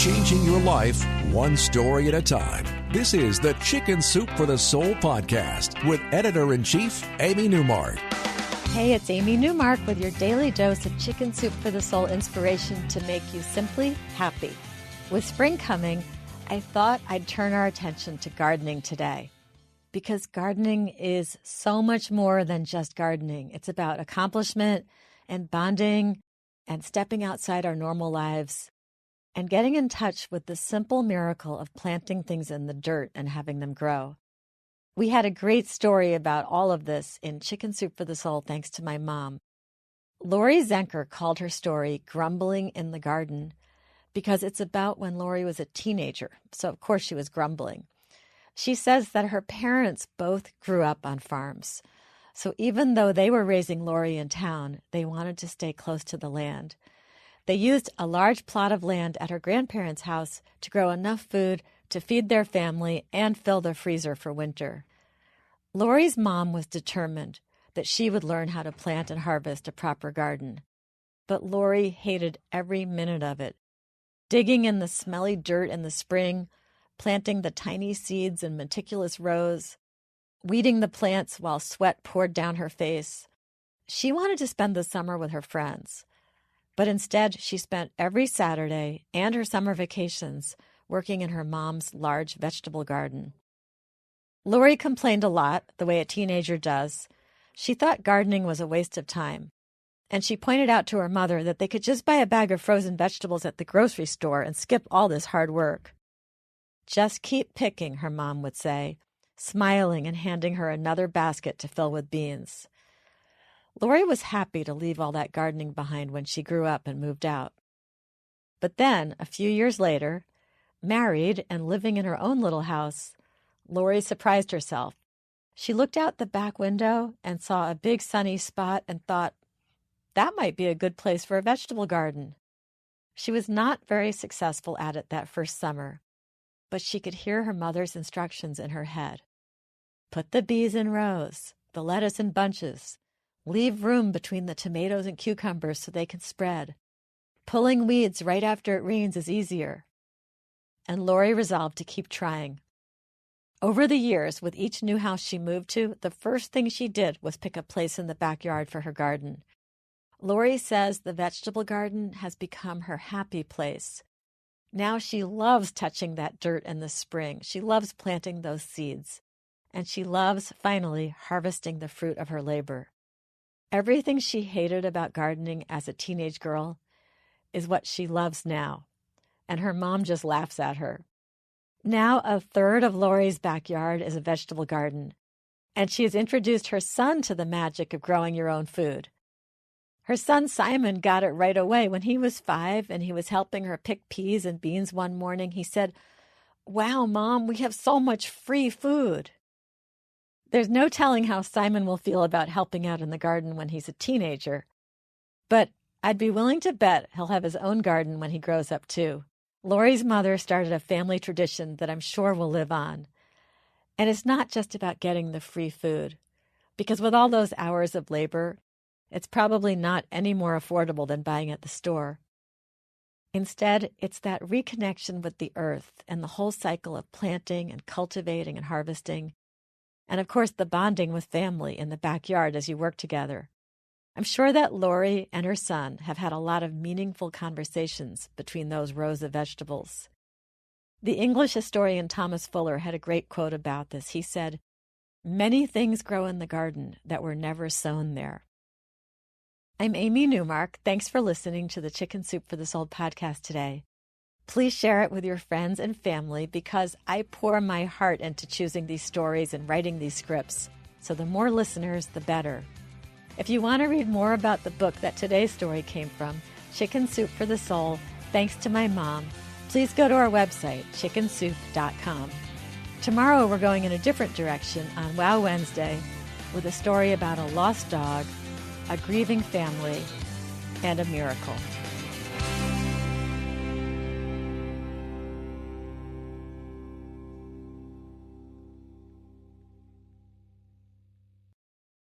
changing your life one story at a time. This is the Chicken Soup for the Soul podcast with Editor-in-Chief Amy Newmark. Hey, it's Amy Newmark with your daily dose of Chicken Soup for the Soul inspiration to make you simply happy. With spring coming, I thought I'd turn our attention to gardening today. Because gardening is so much more than just gardening. It's about accomplishment and bonding and stepping outside our normal lives and getting in touch with the simple miracle of planting things in the dirt and having them grow. We had a great story about all of this in Chicken Soup for the Soul thanks to my mom. Lori Zenker called her story Grumbling in the Garden because it's about when Lori was a teenager, so of course she was grumbling. She says that her parents both grew up on farms, so even though they were raising Lori in town, they wanted to stay close to the land. They used a large plot of land at her grandparents' house to grow enough food to feed their family and fill their freezer for winter. Lori's mom was determined that she would learn how to plant and harvest a proper garden. But Lori hated every minute of it. Digging in the smelly dirt in the spring, planting the tiny seeds in meticulous rows, weeding the plants while sweat poured down her face. She wanted to spend the summer with her friends. But instead, she spent every Saturday and her summer vacations working in her mom's large vegetable garden. Lori complained a lot, the way a teenager does. She thought gardening was a waste of time. And she pointed out to her mother that they could just buy a bag of frozen vegetables at the grocery store and skip all this hard work. Just keep picking, her mom would say, smiling and handing her another basket to fill with beans. Lori was happy to leave all that gardening behind when she grew up and moved out. But then, a few years later, married and living in her own little house, Lori surprised herself. She looked out the back window and saw a big sunny spot and thought, that might be a good place for a vegetable garden. She was not very successful at it that first summer, but she could hear her mother's instructions in her head. Put the bees in rows, the lettuce in bunches. Leave room between the tomatoes and cucumbers so they can spread. Pulling weeds right after it rains is easier. And Lori resolved to keep trying. Over the years, with each new house she moved to, the first thing she did was pick a place in the backyard for her garden. Lori says the vegetable garden has become her happy place. Now she loves touching that dirt in the spring. She loves planting those seeds. And she loves, finally, harvesting the fruit of her labor. Everything she hated about gardening as a teenage girl is what she loves now, and her mom just laughs at her. Now a third of Lori's backyard is a vegetable garden, and she has introduced her son to the magic of growing your own food. Her son Simon got it right away. When he was 5 and he was helping her pick peas and beans one morning, he said, "Wow, Mom, we have so much free food." There's no telling how Simon will feel about helping out in the garden when he's a teenager. But I'd be willing to bet he'll have his own garden when he grows up, too. Lori's mother started a family tradition that I'm sure will live on. And it's not just about getting the free food, because with all those hours of labor, it's probably not any more affordable than buying at the store. Instead, it's that reconnection with the earth and the whole cycle of planting and cultivating and harvesting. And of course, the bonding with family in the backyard as you work together. I'm sure that Lori and her son have had a lot of meaningful conversations between those rows of vegetables. The English historian Thomas Fuller had a great quote about this. He said, "Many things grow in the garden that were never sown there." I'm Amy Newmark. Thanks for listening to the Chicken Soup for the Soul podcast today. Please share it with your friends and family because I pour my heart into choosing these stories and writing these scripts. So the more listeners, the better. If you want to read more about the book that today's story came from, Chicken Soup for the Soul, thanks to my mom, please go to our website, chickensoup.com. Tomorrow we're going in a different direction on Wow Wednesday with a story about a lost dog, a grieving family, and a miracle.